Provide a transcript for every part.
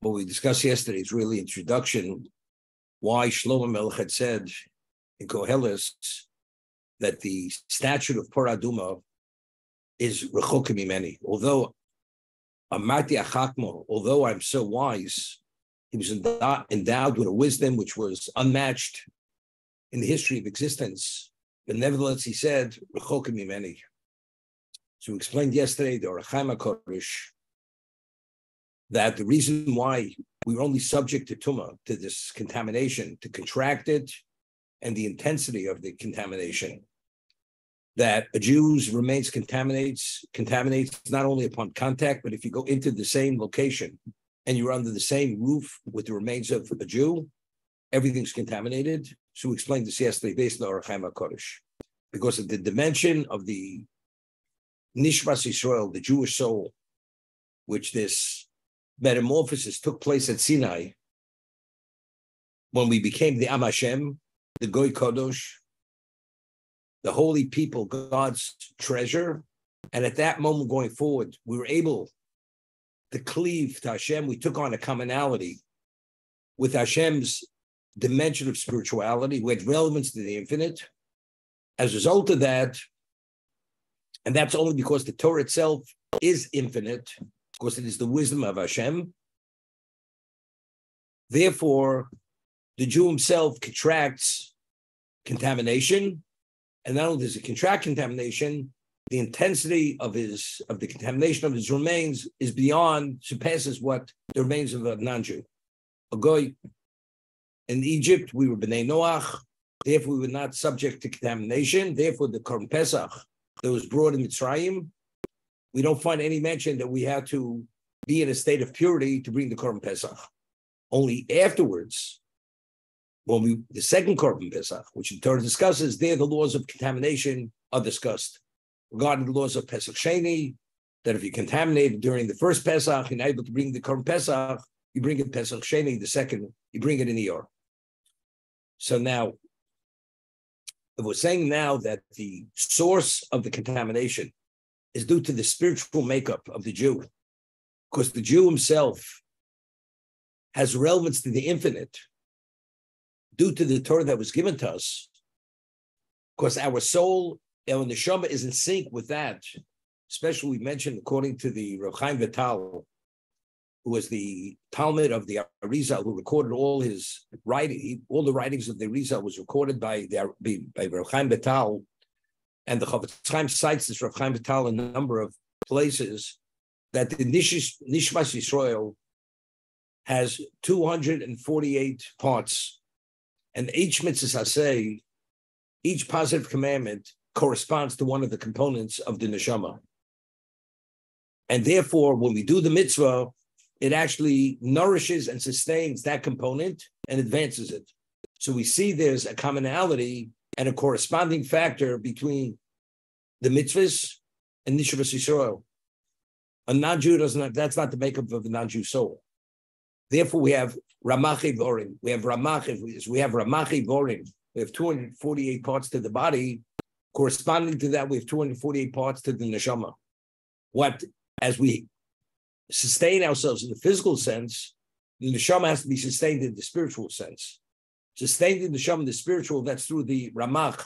what we discussed yesterday is really introduction why Shlomo Melech had said in Koheles that the statute of Por Aduma is Rechokim Mimeni. Although Amarti Achakmo, although I'm so wise, he was endowed with a wisdom which was unmatched in the history of existence. But nevertheless, he said, Rechokim Mimeni. So we explained yesterday, the Orach Chaim HaKodesh, that the reason why we were only subject to Tumah, to this contamination, to contract it, and the intensity of the contamination, that a Jew's remains contaminates not only upon contact, but if you go into the same location and you're under the same roof with the remains of a Jew, everything's contaminated. So we explained this yesterday based on the Orach Chaim HaKodesh. Because of the dimension of the Nishmas Yisrael, the Jewish soul, which this metamorphosis took place at Sinai, when we became the Am Hashem, the Goy Kodosh, the holy people, God's treasure. And at that moment going forward, we were able to cleave to Hashem. We took on a commonality with Hashem's dimension of spirituality. We had relevance to the infinite. As a result of that, and that's only because the Torah itself is infinite, because it is the wisdom of Hashem. Therefore, the Jew himself contracts contamination, and not only does it contract contamination, the intensity of the contamination of his remains is surpasses what the remains of a non-Jew. A goy. In Egypt, we were B'nai Noach, therefore we were not subject to contamination. Therefore, the Korban Pesach that was brought in Mitzrayim, we don't find any mention that we had to be in a state of purity to bring the Korban Pesach. Only afterwards, when the second Korban Pesach, which the Torah discusses, there the laws of contamination are discussed. Regarding the laws of Pesach Sheni, that if you contaminated during the first Pesach, you're not able to bring the Korban Pesach, you bring it Pesach Sheni, the second, you bring it in Iyar. So now, if we're saying now that the source of the contamination is due to the spiritual makeup of the Jew, because the Jew himself has relevance to the infinite due to the Torah that was given to us, because our soul, our Neshama is in sync with that. Especially we mentioned, according to the Rav Chaim Vital, who was the Talmud of the Arizal, who recorded all his writing, all the writings of the Arizal was recorded by Rav Chaim Vital, and the Chavetz Chaim cites this Rav Chaim Vital in a number of places, that the Nishmas Yisrael has 248 parts, and each mitzvah aseh, each positive commandment corresponds to one of the components of the neshama. And therefore, when we do the mitzvah, it actually nourishes and sustains that component and advances it. So we see there's a commonality and a corresponding factor between the mitzvahs and Nishmas Yisrael. A non-Jew doesn't have, that's not the makeup of a non-Jew soul. Therefore, we have Ramachi Vorim. We have Ramachi Vorim. We have 248 parts to the body. Corresponding to that, we have 248 parts to the neshama. As we sustain ourselves in the physical sense, the neshama has to be sustained in the spiritual sense. Sustained in the neshama, the spiritual, that's through the Ramach,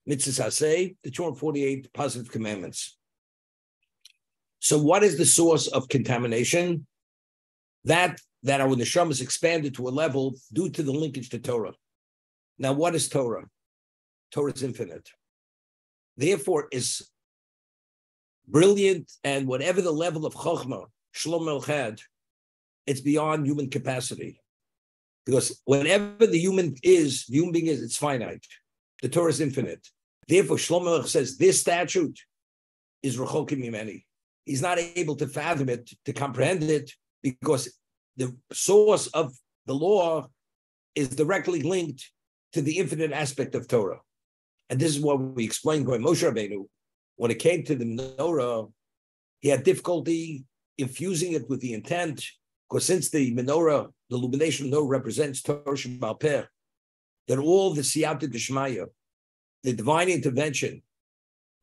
Mitzvah Aseh, the 248 positive commandments. So what is the source of contamination? That our neshama is expanded to a level due to the linkage to Torah. Now, what is Torah? Torah is infinite. Therefore, is brilliant, and whatever the level of Chokhmah Shlomo Melech had, it's beyond human capacity. Because whenever the human being is, it's finite. The Torah is infinite. Therefore, Shlomo Melech says, this statute is Rechokim Mimeni. He's not able to fathom it, to comprehend it, because the source of the law is directly linked to the infinite aspect of Torah. And this is what we explained by Moshe Rabbeinu. When it came to the menorah, he had difficulty infusing it with the intent, because since the menorah, the illumination of the menorah represents Torah Sheba'al Peh, that all the Siyata D'Shmaya, the divine intervention,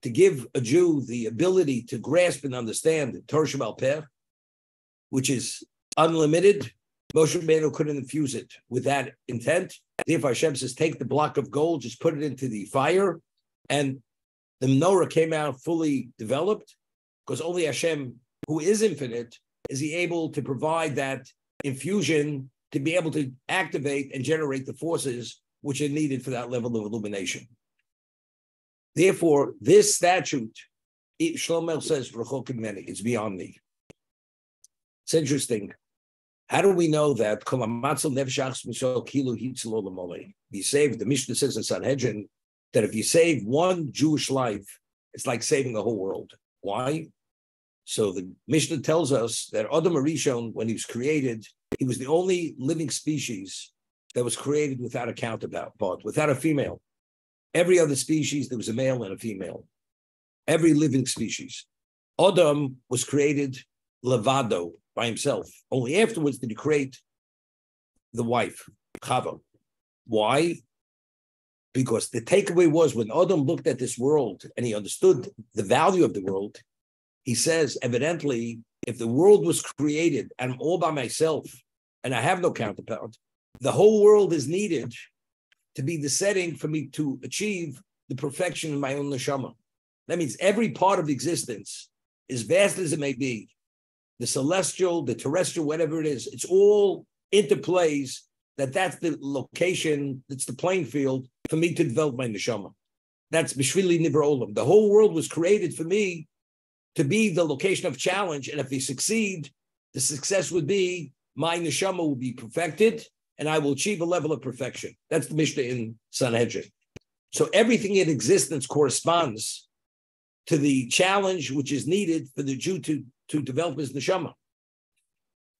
to give a Jew the ability to grasp and understand the Torah Sheba'al Peh, which is unlimited, Moshe Rabbeinu couldn't infuse it with that intent. Therefore, Hashem says, take the block of gold, just put it into the fire, and the menorah came out fully developed, because only Hashem, who is infinite, is he able to provide that infusion to be able to activate and generate the forces which are needed for that level of illumination. Therefore, this statute, Shlomo says, it's beyond me. It's interesting. How do we know that you saved? The Mishnah says in Sanhedrin that if you save one Jewish life, it's like saving the whole world. Why? So the Mishnah tells us that Adam Arishon, when he was created, he was the only living species that was created without a counterpart, without a female. Every other species, there was a male and a female. Every living species. Adam was created levado, by himself. Only afterwards did he create the wife, Chava. Why? Because the takeaway was when Adam looked at this world and he understood the value of the world, he says, evidently, if the world was created and I'm all by myself and I have no counterpart, the whole world is needed to be the setting for me to achieve the perfection of my own neshama. That means every part of existence, as vast as it may be, the celestial, the terrestrial, whatever it is, it's all interplays that's the location, that's the playing field for me to develop my neshama. That's Bishvili Nivra Olam. The whole world was created for me to be the location of challenge, and if we succeed, the success would be my neshama will be perfected, and I will achieve a level of perfection. That's the Mishnah in Sanhedrin. So everything in existence corresponds to the challenge which is needed for the Jew to develop his neshama.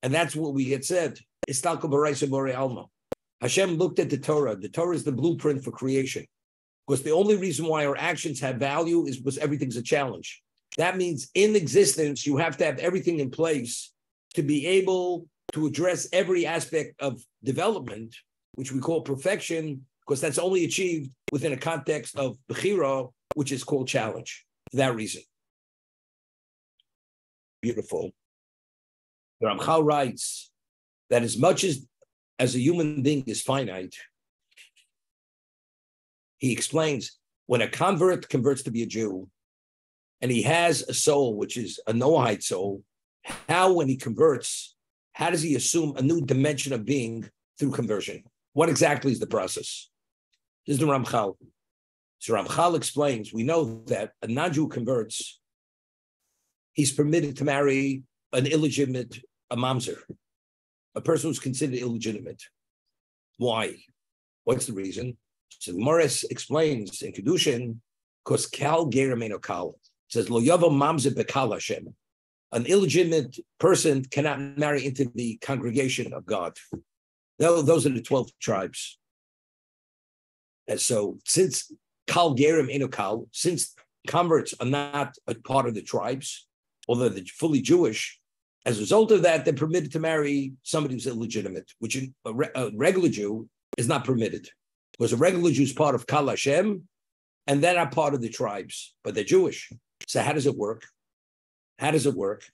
And that's what we had said. Istalko b'raisa borei alma. Hashem looked at the Torah. The Torah is the blueprint for creation. Because the only reason why our actions have value is because everything's a challenge. That means in existence, you have to have everything in place to be able to address every aspect of development, which we call perfection, because that's only achieved within a context of bechira, which is called challenge, for that reason. Beautiful. The Ramchal writes that as much as a human being is finite, he explains when a convert converts to be a Jew, and he has a soul, which is a Noahide soul, how when he converts, how does he assume a new dimension of being through conversion? What exactly is the process? This is the Ramchal. So Ramchal explains, we know that a non-Jew converts, he's permitted to marry an illegitimate, a mamzer, a person who's considered illegitimate. Why? What's the reason? So Morris explains in Kedushin, because kal gerameno kal. It says, lo yavo mamzer bekal Hashem. An illegitimate person cannot marry into the congregation of God. Those are the 12 tribes. And so since kal gerim eno kal, since converts are not a part of the tribes, although they're fully Jewish, as a result of that, they're permitted to marry somebody who's illegitimate, which a regular Jew is not permitted. Because a regular Jew is part of Kal Hashem, and they're not part of the tribes, but they're Jewish. So how does it work? How does it work?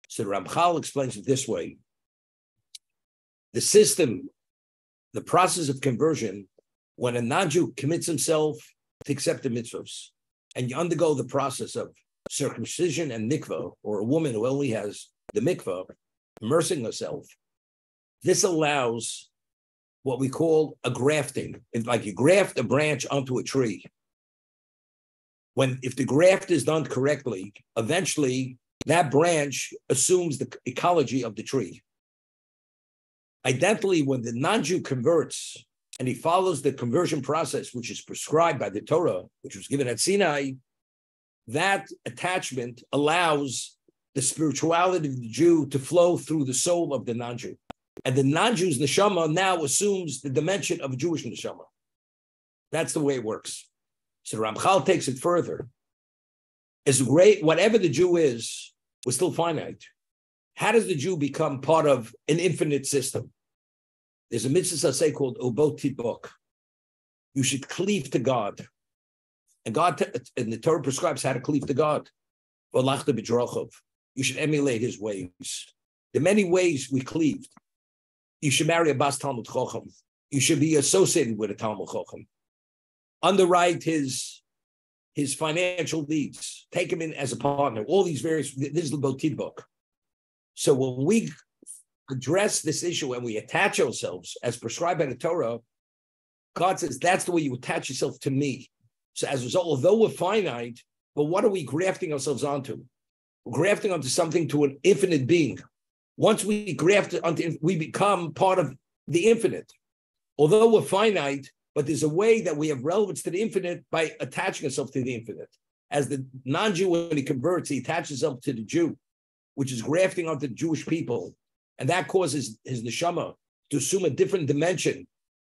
So the Ramchal explains it this way. The system, the process of conversion, when a non-Jew commits himself to accept the mitzvahs, and you undergo the process of circumcision and mikvah, or a woman who only has the mikvah, immersing herself, this allows what we call a grafting. It's like you graft a branch onto a tree. If the graft is done correctly, eventually that branch assumes the ecology of the tree. Identically, when the non-Jew converts and he follows the conversion process, which is prescribed by the Torah, which was given at Sinai, that attachment allows the spirituality of the Jew to flow through the soul of the non-Jew. And the non-Jew's neshama now assumes the dimension of a Jewish neshama. That's the way it works. So Ramchal takes it further. As great, whatever the Jew is, we're still finite. How does the Jew become part of an infinite system? There's a mitzvah say called Ubot Tibok. You should cleave to God. And and the Torah prescribes how to cleave to God. You should emulate his ways. The many ways we cleaved. you should marry a Bas Talmud Chochem. You should be associated with a Talmud Chochem. Underwrite his financial needs. Take him in as a partner. All these various, this is the Botid book. So when we address this issue and we attach ourselves as prescribed by the Torah, God says that's the way you attach yourself to me. So as a result, although we're finite, but what are we grafting ourselves onto? We're grafting onto something, to an infinite being. Once we graft it onto, we become part of the infinite. Although we're finite, but there's a way that we have relevance to the infinite by attaching ourselves to the infinite. As the non-Jew, when he converts, he attaches himself to the Jew, which is grafting onto the Jewish people. And that causes his neshama to assume a different dimension,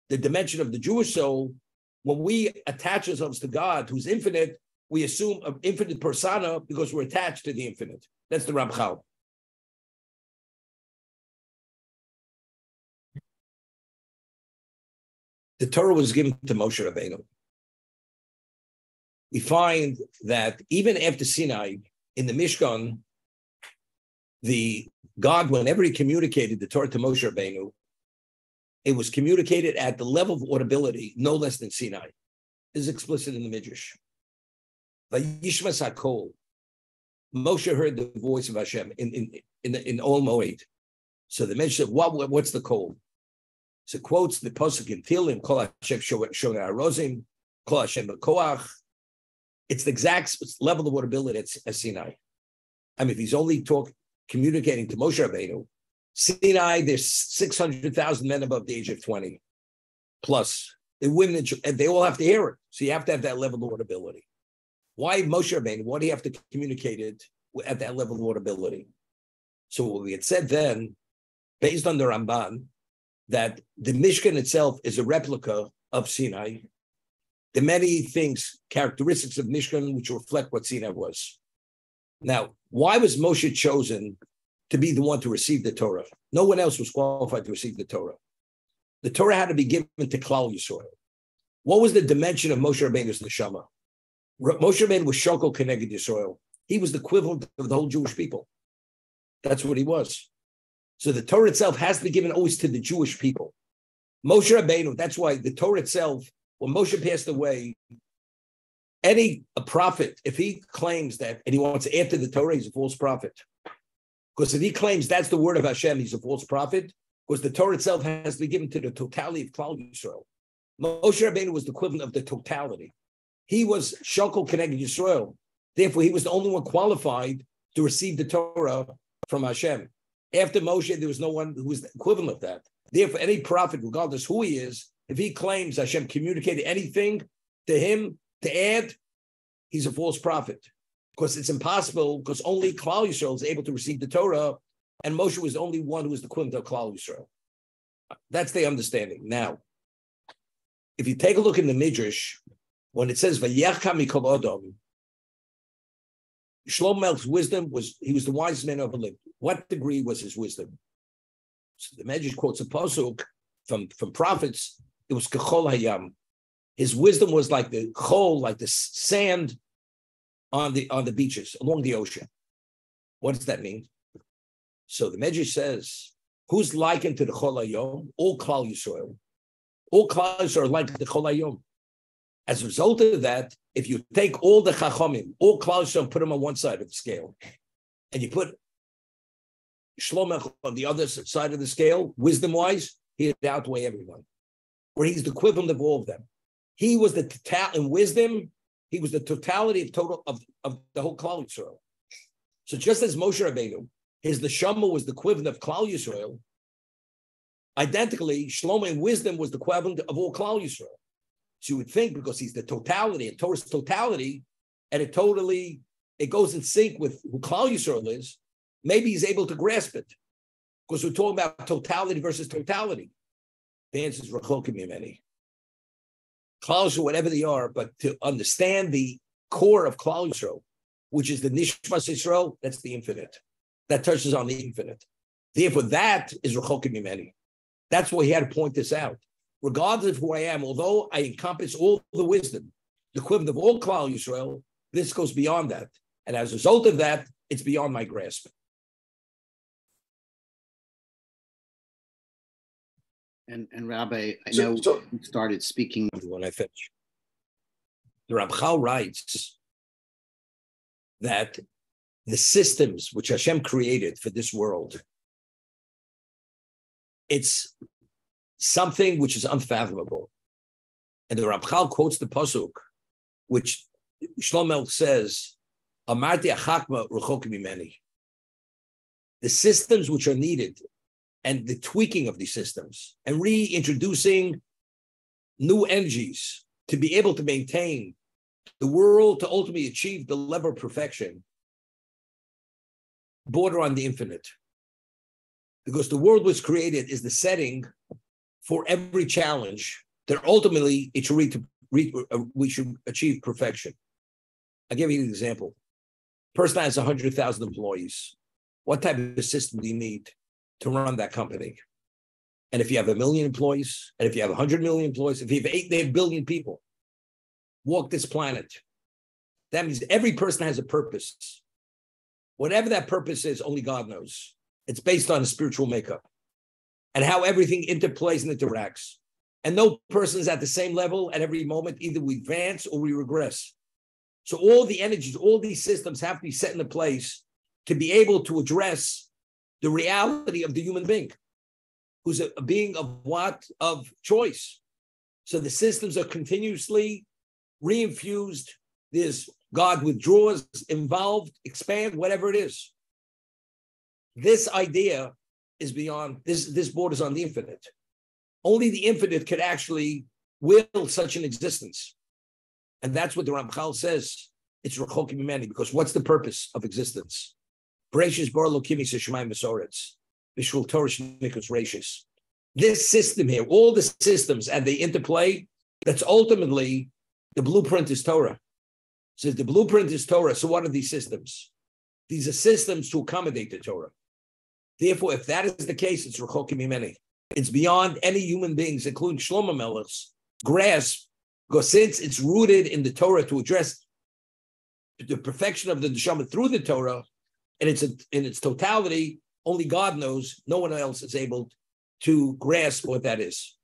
the dimension of the Jewish soul. When we attach ourselves to God, who's infinite, we assume an infinite persona because we're attached to the infinite. That's the Ramchal. The Torah was given to Moshe Rabbeinu. We find that even after Sinai, in the Mishkan, God, whenever he communicated the Torah to Moshe Rabbeinu, it was communicated at the level of audibility, no less than Sinai. This is explicit in the Midrash. Vayishmas HaKol. Moshe heard the voice of Hashem in Ol Moed. So the Midrash said, what's the kol? So it quotes the pasuk in Tehillim, Kol Hashem Shonei Arozim, Kol Hashem B'Koach. It's the exact level of audibility as Sinai. I mean, if he's only communicating to Moshe Rabbeinu, Sinai, there's 600,000 men above the age of 20, plus the women, and they all have to hear it. So you have to have that level of audibility. Why Moshe Rabbeinu? Why do you have to communicate it at that level of audibility? So what we had said then, based on the Ramban, that the Mishkan itself is a replica of Sinai. The many things, characteristics of Mishkan, which reflect what Sinai was. Now, why was Moshe chosen to be the one to receive the Torah? No one else was qualified to receive the Torah. The Torah had to be given to Klal Yisrael. What was the dimension of Moshe Rabbeinu's neshama? Moshe Rabbeinu was Shokol Keneged Yisrael. He was the equivalent of the whole Jewish people. That's what he was. So the Torah itself has to be given always to the Jewish people. Moshe Rabbeinu, that's why the Torah itself, when Moshe passed away, a prophet, if he claims that, and he wants to add to the Torah, he's a false prophet. Because if he claims that's the word of Hashem, he's a false prophet, because the Torah itself has to be given to the totality of Klal Yisrael. Moshe Rabbeinu was the equivalent of the totality. He was Shokol Keneged Yisrael. Therefore, he was the only one qualified to receive the Torah from Hashem. After Moshe, there was no one who was the equivalent of that. Therefore, any prophet, regardless who he is, if he claims Hashem communicated anything to him to add, he's a false prophet. Because it's impossible, because only Klal Yisrael is able to receive the Torah, and Moshe was the only one who was the equivalent of Klal Yisrael. That's the understanding. Now, if you take a look in the Midrash, when it says Vayechka Mikol Adam, Shlomo Melech's wisdom was, he was the wisest man ever lived. What degree was his wisdom? So the Midrash quotes a pasuk from prophets. It was Kechol Hayam. His wisdom was like the chol, like the sand on the beaches along the ocean. What does that mean? So the Midrash says, who's likened to the Chol Hayom? All Klal Yisrael. All Klal Yisrael are like the Chol Hayom. As a result of that, if you take all the Chachomim, all Klal Yisrael, and put them on one side of the scale, and you put Shlomo on the other side of the scale, wisdom-wise, he'd outweigh everyone. Where he's the equivalent of all of them. He was the total in wisdom. He was the totality of the whole Klal Yisrael. So just as Moshe Rabbeinu, his neshama was the equivalent of Klal Yisrael, identically, Shlomo in wisdom was the equivalent of all Klal Yisrael. So you would think, because he's the totality, and Torah's totality, and it goes in sync with who Klal Yisrael is, maybe he's able to grasp it. Because we're talking about totality versus totality. The answer is Rechokim Mimeni. Klal Yisrael, whatever they are, but to understand the core of Klal Yisrael, which is the Nishmas Yisrael, that's the infinite. That touches on the infinite. Therefore, that is Rechokim Mimeni. That's why he had to point this out. Regardless of who I am, although I encompass all the wisdom, the equivalent of all Klal Yisrael, this goes beyond that. And as a result of that, it's beyond my grasp. And Rabbi, I know you started speaking when I finish. The Ramchal writes that the systems which Hashem created for this world, it's something which is unfathomable. And the Ramchal quotes the pasuk, which Shlomo says, "Amarti achakma rechok mimeni." The systems which are needed and the tweaking of these systems and reintroducing new energies to be able to maintain the world to ultimately achieve the level of perfection border on the infinite. Because the world was created is the setting for every challenge that ultimately it should we should achieve perfection. I'll give you an example. Person has 100,000 employees. What type of system do you need to run that company? And if you have 1 million employees, and if you have 100 million employees, if you have 8 billion people walk this planet, that means every person has a purpose. Whatever that purpose is, only God knows. It's based on a spiritual makeup and how everything interplays and interacts. And no person is at the same level at every moment. Either we advance or we regress. So all the energies, all these systems have to be set into place to be able to address the reality of the human being, who's a being of what? Of choice. So the systems are continuously reinfused. There's God withdraws, involved, expand, whatever it is. This idea is beyond, this borders on the infinite. Only the infinite could actually will such an existence. And that's what the Ramchal says. It's Rechok Mimeni, because what's the purpose of existence? Bereshis bara Elokim Shemayim v'Soretz, B'shvil Torah Shnikus Reishis. This system here, all the systems and the interplay, that's ultimately the blueprint is Torah. It says the blueprint is Torah. So what are these systems? These are systems to accommodate the Torah. Therefore, if that is the case, it's Rechok Mimeni. It's beyond any human beings, including Shlomo Melech's grasp, because since it's rooted in the Torah to address the perfection of the Neshama through the Torah, and it's in its totality, only God knows. No one else is able to grasp what that is.